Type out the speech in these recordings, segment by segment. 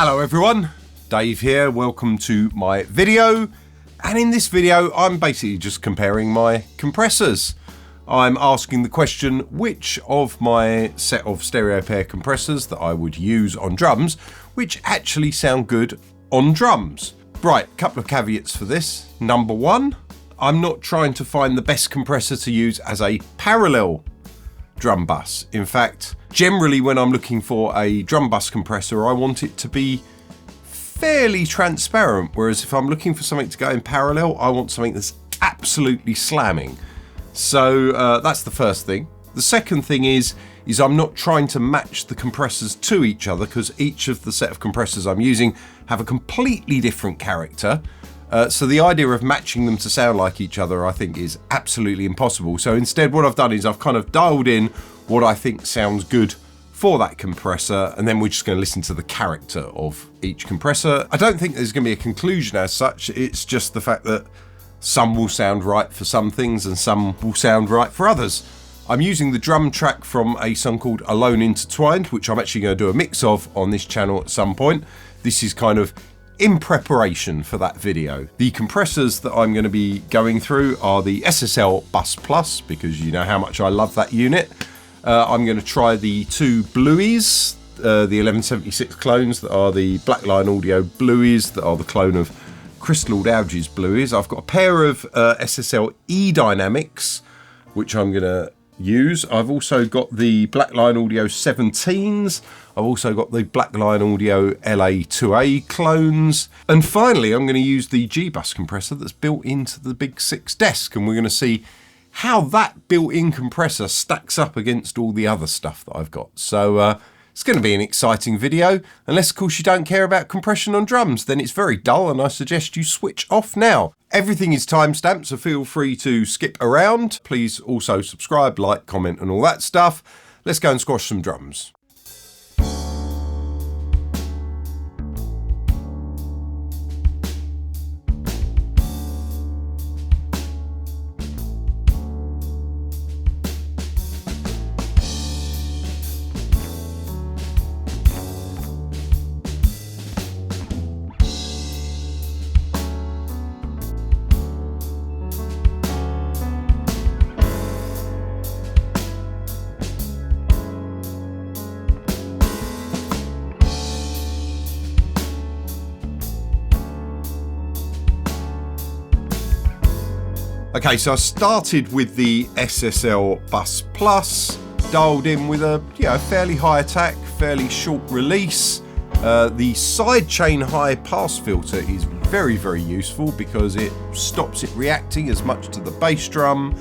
Hello everyone, Dave here, welcome to my video. And in this video, I'm basically just comparing my compressors. I'm asking the question, which of my set of stereo pair compressors that I would use on drums, which actually sound good on drums. Right, couple of caveats for this. Number one, I'm not trying to find the best compressor to use as a parallel drum bus. In fact, generally when I'm looking for a drum bus compressor, I want it to be fairly transparent, whereas if I'm looking for something to go in parallel, I want something that's absolutely slamming. So that's the first thing. The second thing is I'm not trying to match the compressors to each other, because each of the set of compressors I'm using have a completely different character. So the idea of matching them to sound like each other, I think, is absolutely impossible. So instead, what I've done is I've kind of dialed in what I think sounds good for that compressor, and then we're just going to listen to the character of each compressor. I don't think there's going to be a conclusion as such. It's just the fact that some will sound right for some things and some will sound right for others. I'm using the drum track from a song called Alone Intertwined, which I'm actually going to do a mix of on this channel at some point. This is kind of in preparation for that video. The compressors that I'm going to be going through are the SSL Bus Plus, because you know how much I love that unit. I'm going to try the two Blueys, the 1176 clones that are the Blackline Audio Blueys that are the clone of Crystal Algae's Blueys. I've got a pair of SSL E-Dynamics, which I'm going to use. I've also got the Blackline Audio 17s. I've also got the Blackline Audio LA2A clones. And finally, I'm going to use the G-Bus compressor that's built into the Big 6 desk, and we're going to see how that built-in compressor stacks up against all the other stuff that I've got. So it's going to be an exciting video. Unless, of course, you don't care about compression on drums, then it's very dull, and I suggest you switch off now. Everything is timestamped, so feel free to skip around. Please also subscribe, like, comment, and all that stuff. Let's go and squash some drums. Okay, so I started with the SSL Bus Plus, dialed in with a fairly high attack, fairly short release. The sidechain high pass filter is very, very useful because it stops it reacting as much to the bass drum.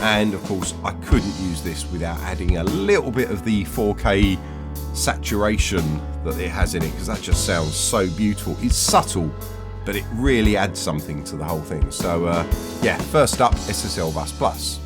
And of course, I couldn't use this without adding a little bit of the 4K saturation that it has in it, because that just sounds so beautiful. It's subtle, but it really adds something to the whole thing. So yeah, first up, SSL Bus Plus.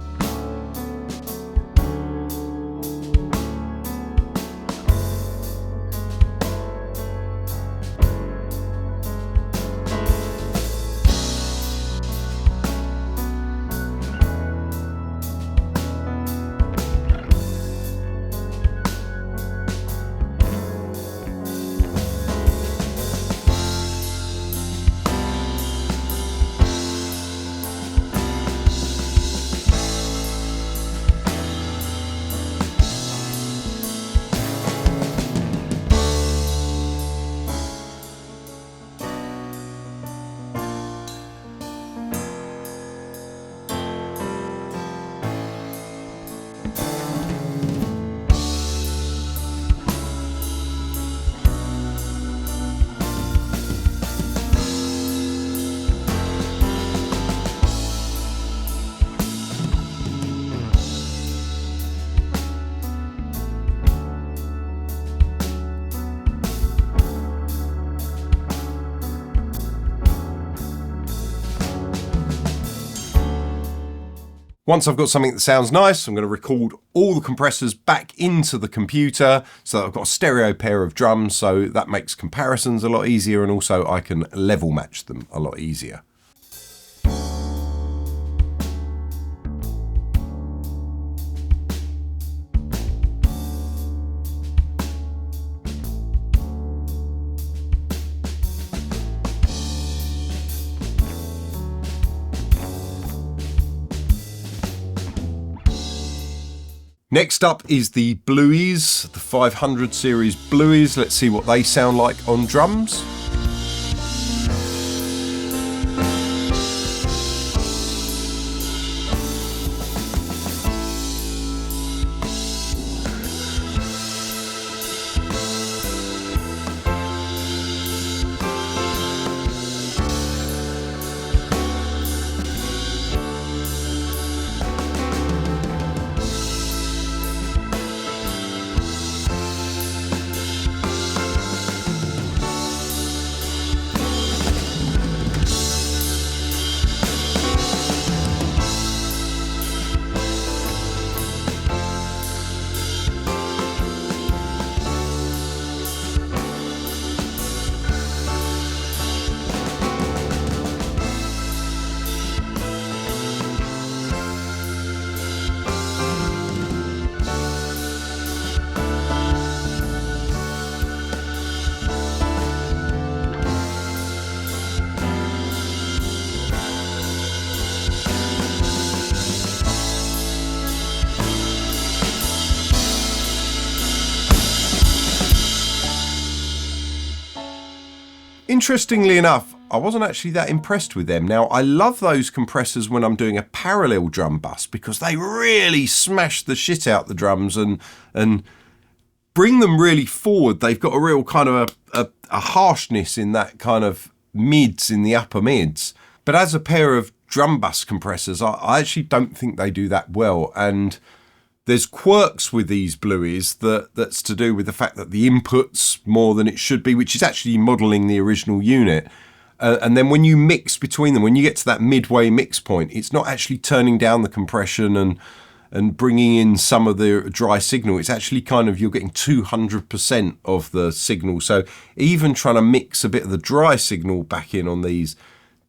Once I've got something that sounds nice, I'm going to record all the compressors back into the computer so that I've got a stereo pair of drums, so that makes comparisons a lot easier, and also I can level match them a lot easier. Next up is the Blueys, the 500 series Blueys. Let's see what they sound like on drums. Interestingly enough, I wasn't actually that impressed with them. Now, I love those compressors when I'm doing a parallel drum bus because they really smash the shit out the drums and bring them really forward. They've got a real kind of a harshness in that kind of mids, in the upper mids. But as a pair of drum bus compressors, I actually don't think they do that well. And there's quirks with these Blueys that's to do with the fact that the input's more than it should be, which is actually modelling the original unit. And then when you mix between them, when you get to that midway mix point, it's not actually turning down the compression and bringing in some of the dry signal. It's actually kind of, you're getting 200% of the signal. So even trying to mix a bit of the dry signal back in on these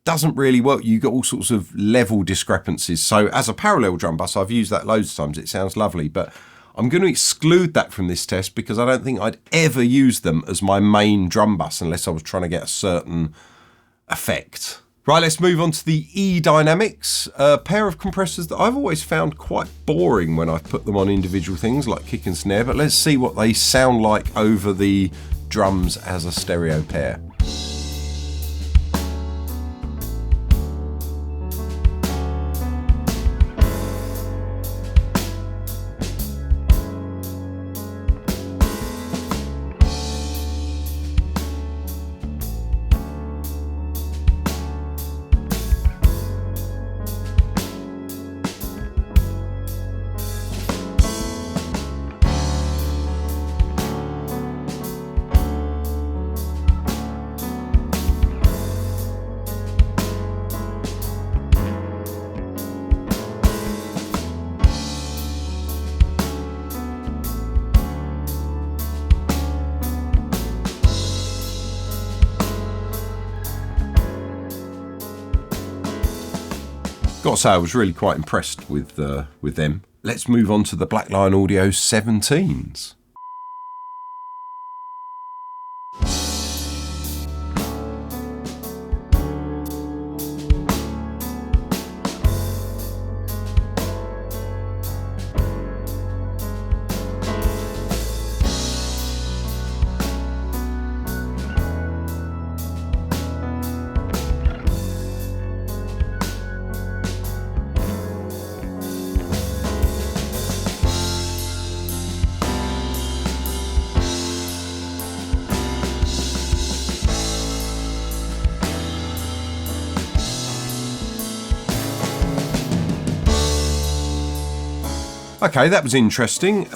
doesn't really work. You get all sorts of level discrepancies. So as a parallel drum bus, I've used that loads of times. It sounds lovely, but I'm going to exclude that from this test because I don't think I'd ever use them as my main drum bus unless I was trying to get a certain effect. Right, let's move on to the E-Dynamics, a pair of compressors that I've always found quite boring when I've put them on individual things like kick and snare, but let's see what they sound like over the drums as a stereo pair. Got to say, I was really quite impressed with them. Let's move on to the Black Lion Audio 17s. Okay, that was interesting.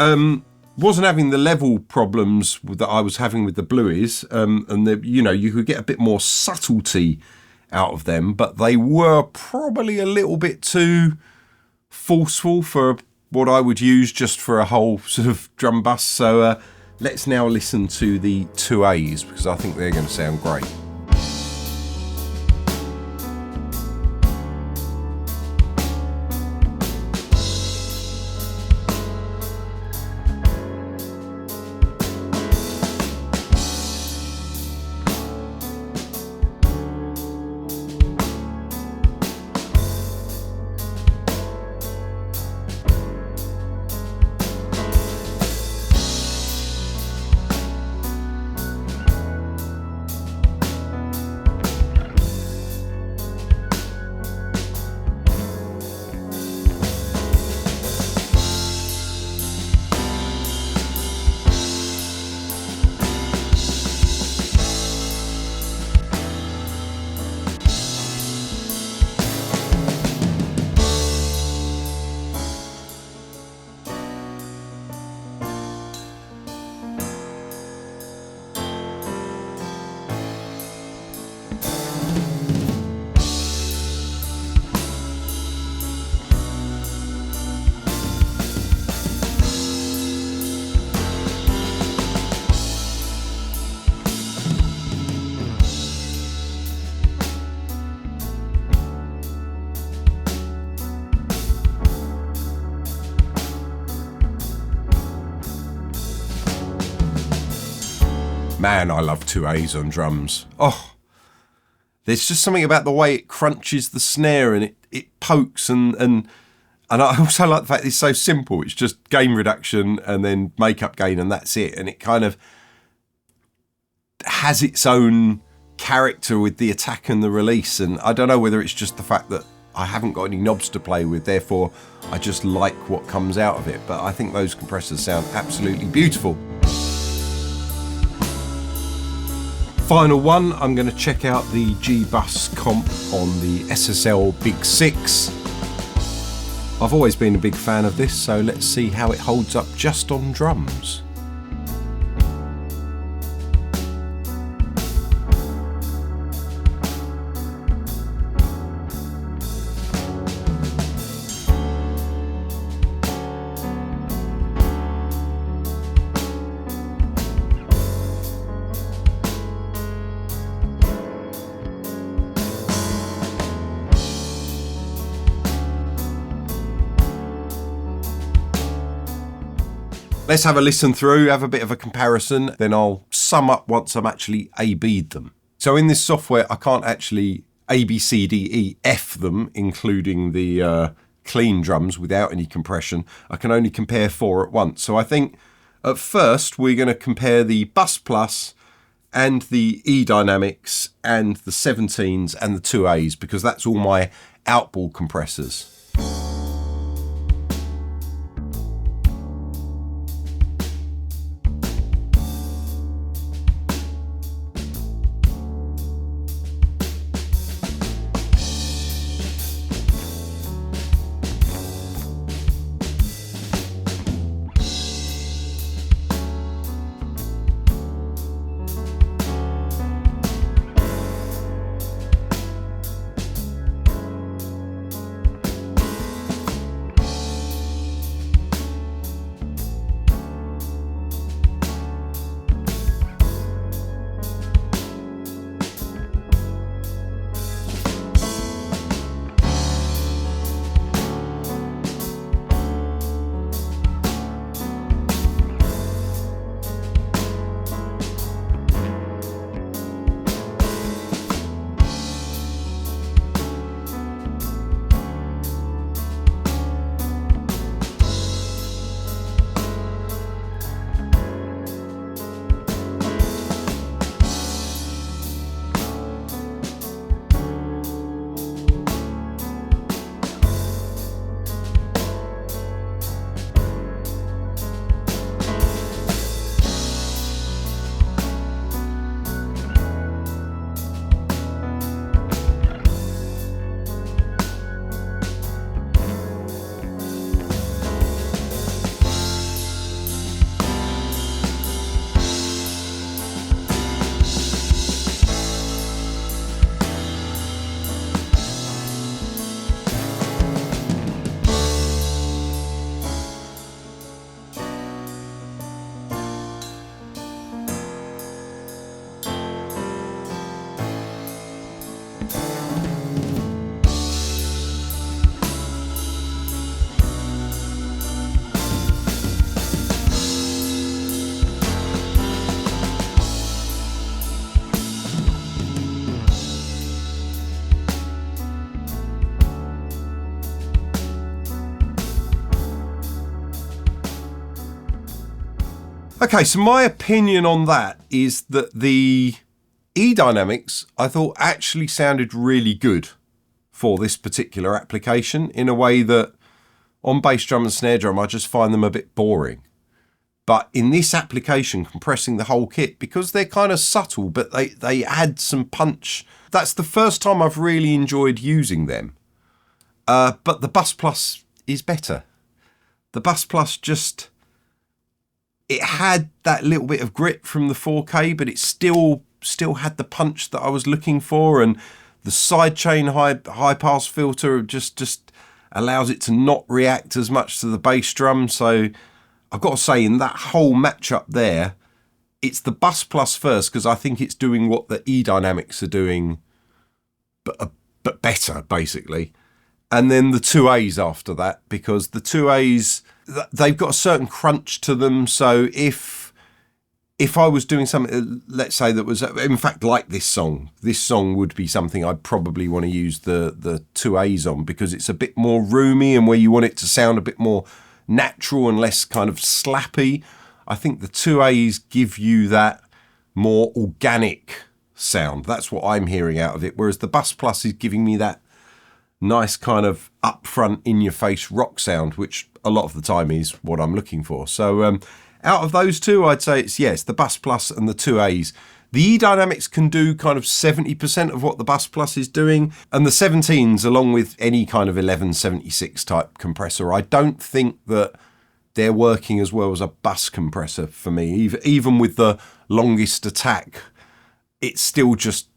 Wasn't having the level problems that I was having with the Blueys, and you could get a bit more subtlety out of them, but they were probably a little bit too forceful for what I would use just for a whole sort of drum bus. So let's now listen to the 2As because I think they're going to sound great. Man, I love 2As on drums. Oh, there's just something about the way it crunches the snare and it pokes and I also like the fact it's so simple. It's just gain reduction and then makeup gain and that's it. And it kind of has its own character with the attack and the release. And I don't know whether it's just the fact that I haven't got any knobs to play with, therefore I just like what comes out of it. But I think those compressors sound absolutely beautiful. Final one, I'm going to check out the G-Bus comp on the SSL Big 6. I've always been a big fan of this, so let's see how it holds up just on drums. Let's have a listen through, have a bit of a comparison, then I'll sum up once I'm actually A-B'd them. So in this software, I can't actually A, B, C, D, E, F them, including the clean drums without any compression. I can only compare 4 at once. So I think at first we're going to compare the Bus Plus and the E-Dynamics and the 17s and the 2As, because that's all my outboard compressors. Okay, so my opinion on that is that the E-Dynamics I thought actually sounded really good for this particular application, in a way that on bass drum and snare drum I just find them a bit boring. But in this application, compressing the whole kit, because they're kind of subtle but they add some punch, that's the first time I've really enjoyed using them. But the Bus Plus is better. The Bus Plus just... it had that little bit of grit from the 4K, but it still had the punch that I was looking for, and the sidechain high pass filter just allows it to not react as much to the bass drum. So I've got to say, in that whole matchup there, it's the Bus Plus first, because I think it's doing what the E-Dynamics are doing, but better, basically. And then the 2As after that, because the 2As... they've got a certain crunch to them, so if if I was doing something, let's say that was, in fact, like this song would be something I'd probably want to use the 2As on, because it's a bit more roomy, and where you want it to sound a bit more natural and less kind of slappy, I think the 2As give you that more organic sound. That's what I'm hearing out of it. Whereas the Bus Plus is giving me that nice kind of upfront, in-your-face rock sound, which a lot of the time is what I'm looking for. So out of those two, I'd say it's the Bus Plus and the 2As. The E-Dynamics can do kind of 70% of what the Bus Plus is doing, and the 17s, along with any kind of 1176 type compressor, I don't think that they're working as well as a bus compressor for me. Even with the longest attack, it's still just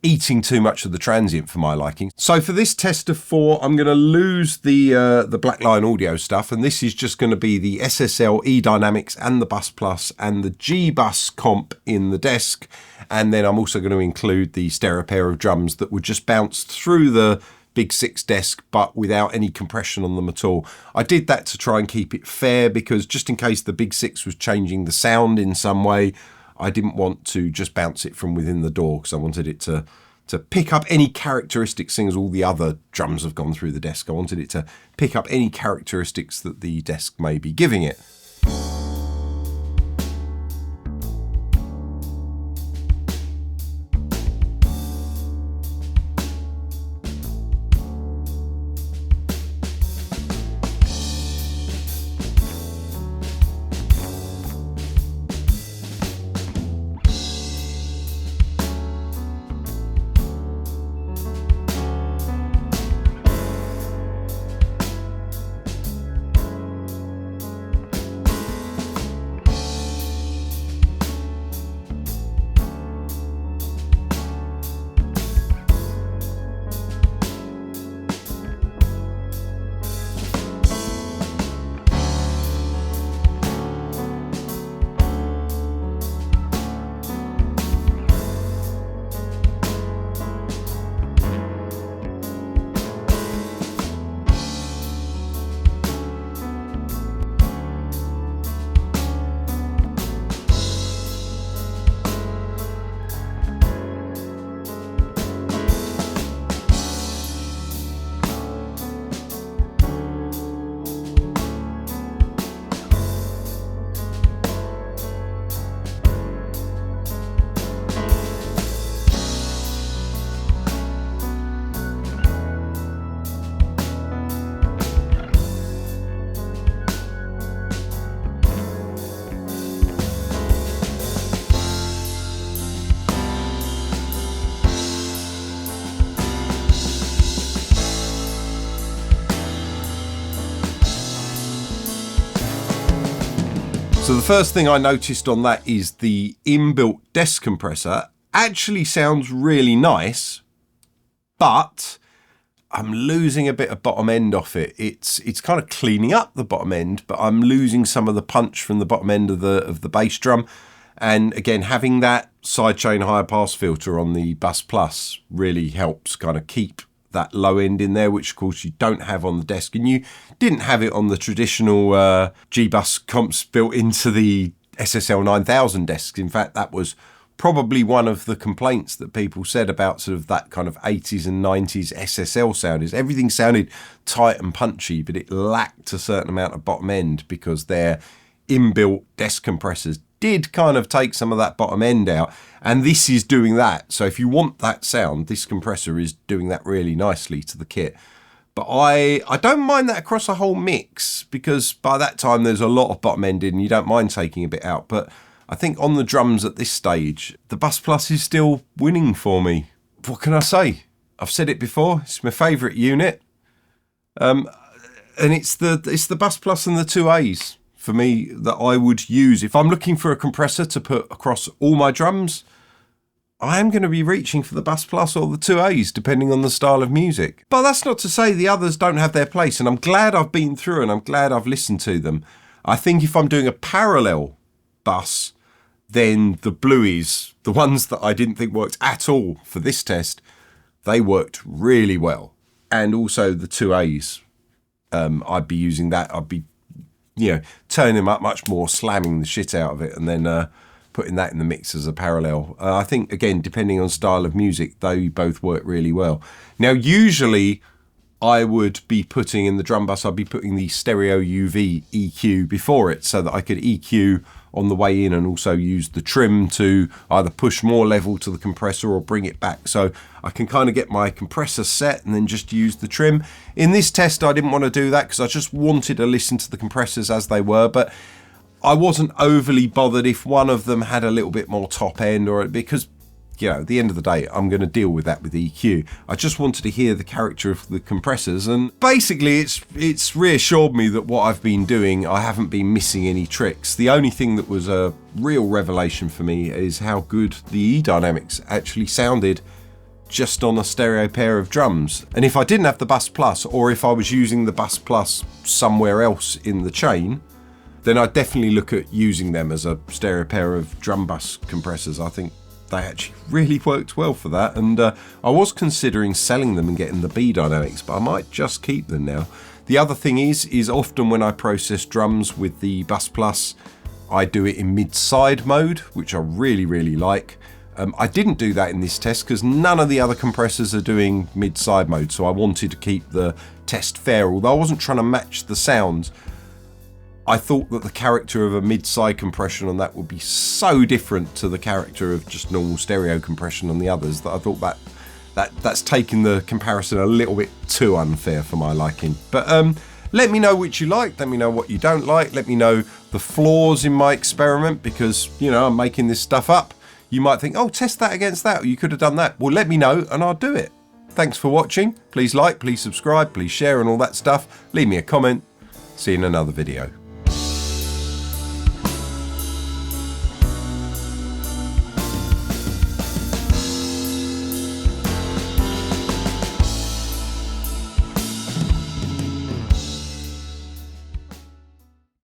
eating too much of the transient for my liking. So for this test of 4, I'm going to lose the Black Lion audio stuff, and this is just going to be the SSL E-Dynamics and the Bus Plus and the G-Bus comp in the desk, and then I'm also going to include the stereo pair of drums that would just bounce through the Big 6 desk, but without any compression on them at all. I did that to try and keep it fair, because just in case the Big 6 was changing the sound in some way, I didn't want to just bounce it from within the door, because I wanted it to pick up any characteristics, seeing as all the other drums have gone through the desk. I wanted it to pick up any characteristics that the desk may be giving it. So the first thing I noticed on that is the inbuilt desk compressor actually sounds really nice, but I'm losing a bit of bottom end off it. It's kind of cleaning up the bottom end, but I'm losing some of the punch from the bottom end of the bass drum. And again, having that sidechain higher pass filter on the Bus Plus really helps kind of keep that low end in there, which of course you don't have on the desk, and you didn't have it on the traditional G-Bus comps built into the SSL 9000 desks. In fact, that was probably one of the complaints that people said about sort of that kind of 80s and 90s SSL sound, is everything sounded tight and punchy, but it lacked a certain amount of bottom end because their inbuilt desk compressors did kind of take some of that bottom end out, and this is doing that. So if you want that sound, this compressor is doing that really nicely to the kit. But I don't mind that across a whole mix, because by that time there's a lot of bottom end in, you don't mind taking a bit out. But I think on the drums at this stage, the Bus Plus is still winning for me. What can I say? I've said it before, it's my favourite unit. And it's the Bus Plus and the 2As for me that I would use. If I'm looking for a compressor to put across all my drums, I am going to be reaching for the Bus Plus or the 2As, depending on the style of music. But that's not to say the others don't have their place, and I'm glad I've been through and I'm glad I've listened to them. I think if I'm doing a parallel bus, then the Blueys, the ones that I didn't think worked at all for this test, they worked really well. And also the 2As, I'd be using that. I'd be, turning them up much more, slamming the shit out of it, and then putting that in the mix as a parallel. I think, again, depending on style of music, they both work really well. Now, usually I would be putting in the drum bus, I'd be putting the stereo UV EQ before it so that I could EQ on the way in and also use the trim to either push more level to the compressor or bring it back. So I can kind of get my compressor set and then just use the trim. In this test, I didn't want to do that because I just wanted to listen to the compressors as they were, but I wasn't overly bothered if one of them had a little bit more top end, or because, you know, at the end of the day, I'm going to deal with that with EQ. I just wanted to hear the character of the compressors, and basically it's reassured me that what I've been doing, I haven't been missing any tricks. The only thing that was a real revelation for me is how good the E-Dynamics actually sounded just on a stereo pair of drums. And if I didn't have the Bus Plus, or if I was using the Bus Plus somewhere else in the chain, then I'd definitely look at using them as a stereo pair of drum bus compressors. I think they actually really worked well for that, and I was considering selling them and getting the B-Dynamics, but I might just keep them now. The other thing is often when I process drums with the Bus Plus, I do it in mid-side mode, which I really like. I didn't do that in this test because none of the other compressors are doing mid-side mode, so I wanted to keep the test fair. Although I wasn't trying to match the sounds, I thought that the character of a mid-side compression on that would be so different to the character of just normal stereo compression on the others that I thought that's taking the comparison a little bit too unfair for my liking. But let me know which you like, let me know what you don't like, let me know the flaws in my experiment, because, you know, I'm making this stuff up. You might think, oh, test that against that, or you could have done that. Well, let me know and I'll do it. Thanks for watching. Please like, please subscribe, please share and all that stuff. Leave me a comment. See you in another video.